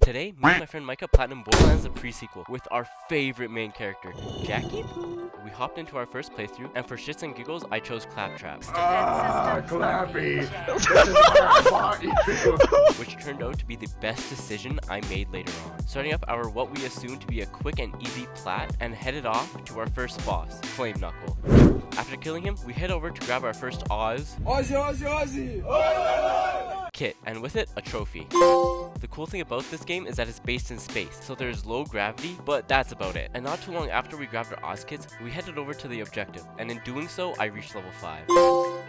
Today, me and my friend Micah platinum Borderlands the pre-sequel with our favorite main character, Jackie. We hopped into our first playthrough, and for shits and giggles, I chose Claptrap. Clappy! This is what I bought you! Which turned out to be the best decision I made later on. Starting up our what we assumed to be a quick and easy plat, and headed off to our first boss, Flame Knuckle. After killing him, we head over to grab our first Aussie kit, and with it, a trophy. The cool thing about this game is that it's based in space, so there's low gravity, but that's about it. And not too long after we grabbed our Oz kits, we headed over to the objective, and in doing so, I reached level 5.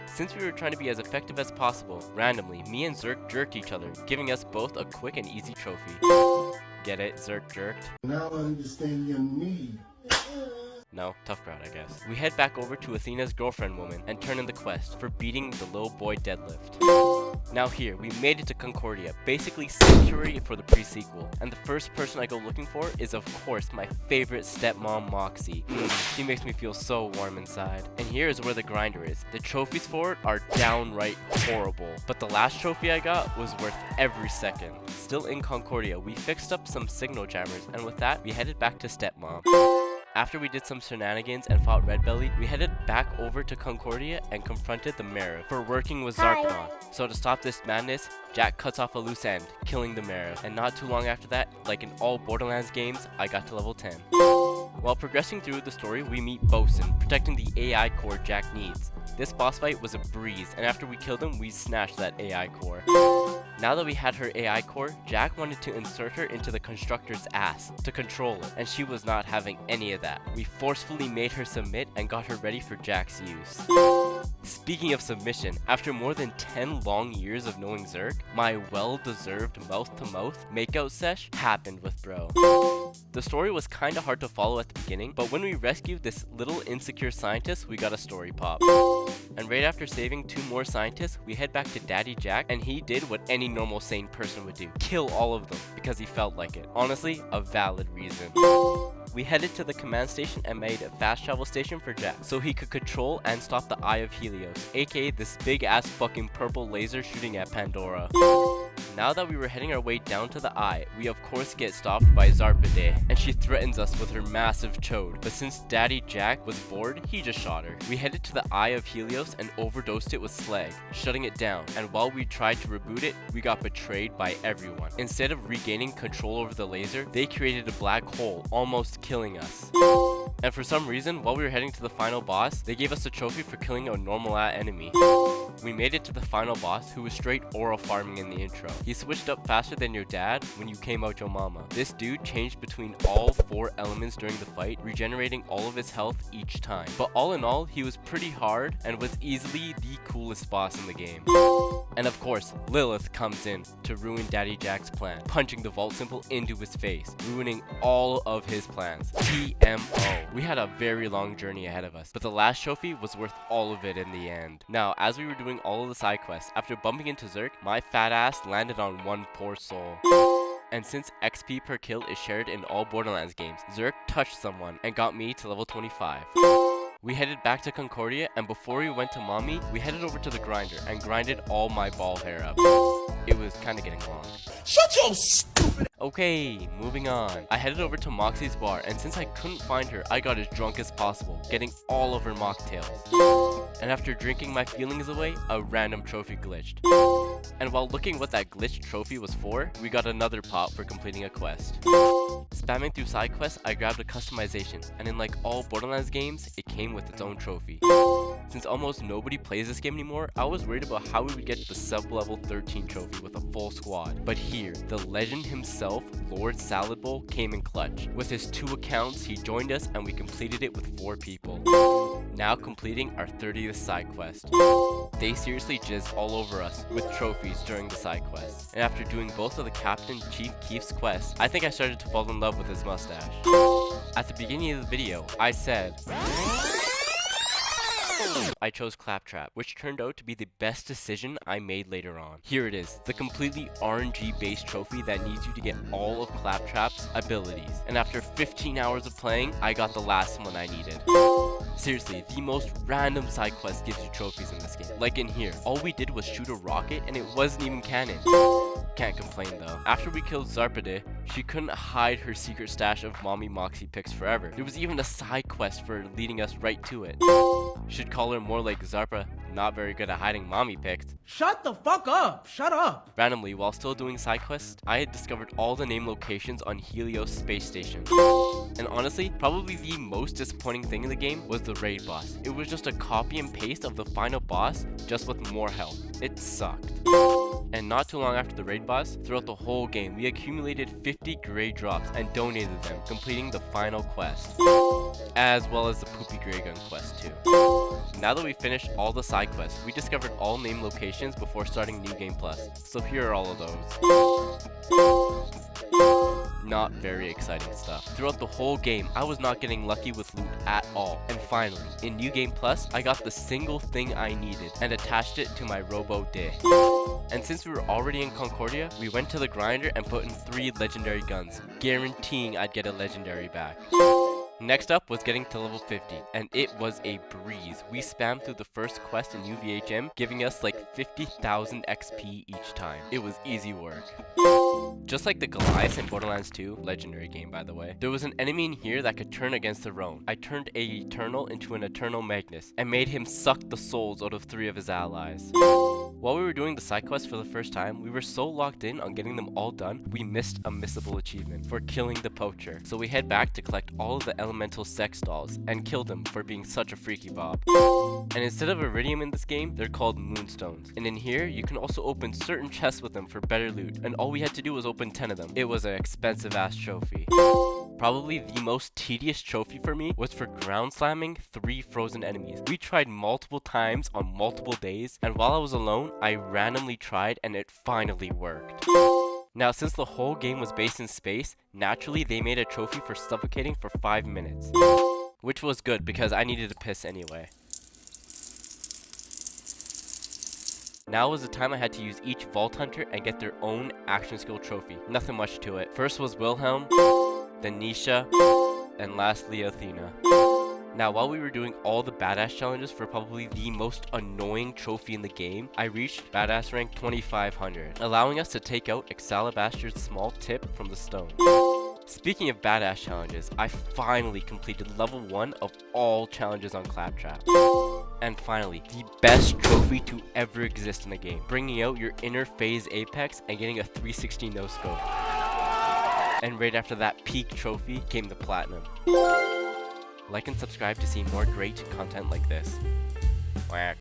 Since we were trying to be as effective as possible, randomly, me and Zerk jerked each other, giving us both a quick and easy trophy. Get it? Zerk jerked? Now I understand your need. No, tough crowd, I guess. We head back over to Athena's girlfriend woman and turn in the quest for beating the little boy deadlift. Now here, we made it to Concordia, basically sanctuary for the pre-sequel. And the first person I go looking for is of course my favorite stepmom Moxie. She makes me feel so warm inside. And here is where the grinder is. The trophies for it are downright horrible. But the last trophy I got was worth every second. Still in Concordia, we fixed up some signal jammers, and with that, we headed back to stepmom. After we did some shenanigans and fought Red Belly, we headed back over to Concordia and confronted the Mayor for working with Zarkon. So to stop this madness, Jack cuts off a loose end, killing the Mayor. And not too long after that, like in all Borderlands games, I got to level 10. While progressing through the story, we meet Bosun, protecting the AI core Jack needs. This boss fight was a breeze, and after we killed him, we snatched that AI core. Now that we had her AI core, Jack wanted to insert her into the constructor's ass to control it, and she was not having any of that. We forcefully made her submit and got her ready for Jack's use. Speaking of submission, after more than 10 long years of knowing Zerk, my well-deserved mouth-to-mouth makeout sesh happened with bro. The story was kinda hard to follow at the beginning, but when we rescued this little insecure scientist, we got a story pop. And right after saving 2 more scientists, we head back to Daddy Jack, and he did what any normal sane person would do. Kill all of them, because he felt like it. Honestly, a valid reason. We headed to the command station and made a fast travel station for Jack, so he could control and stop the Eye of Helios, aka this big ass fucking purple laser shooting at Pandora. Now that we were heading our way down to the Eye, we of course get stopped by Zarpade, and she threatens us with her massive chode, but since Daddy Jack was bored, he just shot her. We headed to the Eye of Helios and overdosed it with slag, shutting it down, and while we tried to reboot it, we got betrayed by everyone. Instead of regaining control over the laser, they created a black hole, almost killing us. And for some reason, while we were heading to the final boss, they gave us a trophy for killing a normal enemy. We made it to the final boss, who was straight oral farming in the intro. He switched up faster than your dad when you came out your mama. This dude changed between all 4 elements during the fight, regenerating all of his health each time. But all in all, he was pretty hard and was easily the coolest boss in the game. And of course, Lilith comes in to ruin Daddy Jack's plan, punching the vault symbol into his face, ruining all of his plans. TMO. We had a very long journey ahead of us, but the last trophy was worth all of it in the end. Now, as we were doing all of the side quests, after bumping into Zerk, my fat ass landed on one poor soul. And since XP per kill is shared in all Borderlands games, Zerk touched someone and got me to level 25. We headed back to Concordia, and before we went to mommy, we headed over to the grinder and grinded all my ball hair up. It was kinda getting long. Shut your stupid. Okay, moving on. I headed over to Moxie's bar, and since I couldn't find her, I got as drunk as possible, getting all of her mocktails. And after drinking my feelings away, a random trophy glitched. And while looking what that glitched trophy was for, we got another pop for completing a quest. Spamming through side quests, I grabbed a customization, and in like all Borderlands games, it came with its own trophy. Since almost nobody plays this game anymore, I was worried about how we would get the sub-level 13 trophy with a full squad. But here, the legend himself, Lord Salad Bowl, came in clutch. With his 2 accounts, he joined us and we completed it with 4 people. Now completing our 30th side quest. They seriously jizzed all over us with trophies during the side quest. And after doing both of the Captain Chief Keef's quests, I think I started to fall in love with his mustache. At the beginning of the video, I said I chose Claptrap, which turned out to be the best decision I made later on. Here it is, the completely RNG based trophy that needs you to get all of Claptrap's abilities. And after 15 hours of playing, I got the last one I needed. Seriously, the most random side quest gives you trophies in this game. Like in here, all we did was shoot a rocket and it wasn't even canon. Can't complain though. After we killed Zarpade, she couldn't hide her secret stash of Mommy Moxie picks forever. There was even a side quest for leading us right to it. Should call her more like Zarpa, not very good at hiding Mommy picks. Shut the fuck up! Shut up! Randomly, while still doing side quests, I had discovered all the name locations on Helios space station. And honestly, probably the most disappointing thing in the game was the raid boss. It was just a copy and paste of the final boss, just with more health. It sucked. And not too long after the raid boss, throughout the whole game, we accumulated 50 gray drops and donated them, completing the final quest. As well as the poopy gray gun quest too. Now that we finished all the side quests, we discovered all named locations before starting New Game Plus. So here are all of those. Not very exciting stuff. Throughout the whole game, I was not getting lucky with loot at all. And finally, in New Game Plus, I got the single thing I needed and attached it to my Robo Day. And since we were already in Concordia, we went to the grinder and put in 3 legendary guns, guaranteeing I'd get a legendary back. Next up was getting to level 50, and it was a breeze. We spammed through the first quest in UVHM, giving us like 50,000 XP each time. It was easy work. Just like the Goliath in Borderlands 2, legendary game by the way, there was an enemy in here that could turn against their own. I turned a Eternal into an Eternal Magnus, and made him suck the souls out of 3 of his allies. While we were doing the side quest for the first time, we were so locked in on getting them all done, we missed a missable achievement for killing the poacher. So we head back to collect all of the elemental sex dolls and kill them for being such a freaky bob. And instead of iridium in this game, they're called moonstones. And in here, you can also open certain chests with them for better loot, and all we had to do was open 10 of them. It was an expensive ass trophy. Probably the most tedious trophy for me was for ground slamming 3 frozen enemies. We tried multiple times on multiple days, and while I was alone, I randomly tried and it finally worked. Now, since the whole game was based in space, naturally they made a trophy for suffocating for 5 minutes. Which was good because I needed to piss anyway. Now was the time I had to use each Vault Hunter and get their own action skill trophy. Nothing much to it. First was Wilhelm, then Nisha, and lastly Athena. Now, while we were doing all the badass challenges for probably the most annoying trophy in the game, I reached badass rank 2500, allowing us to take out Excalibastion's small tip from the stone. Speaking of badass challenges, I finally completed level 1 of all challenges on Claptrap. And finally, the best trophy to ever exist in the game, bringing out your inner phase apex and getting a 360 no scope. And right after that peak trophy came the platinum. Like and subscribe to see more great content like this. Whack.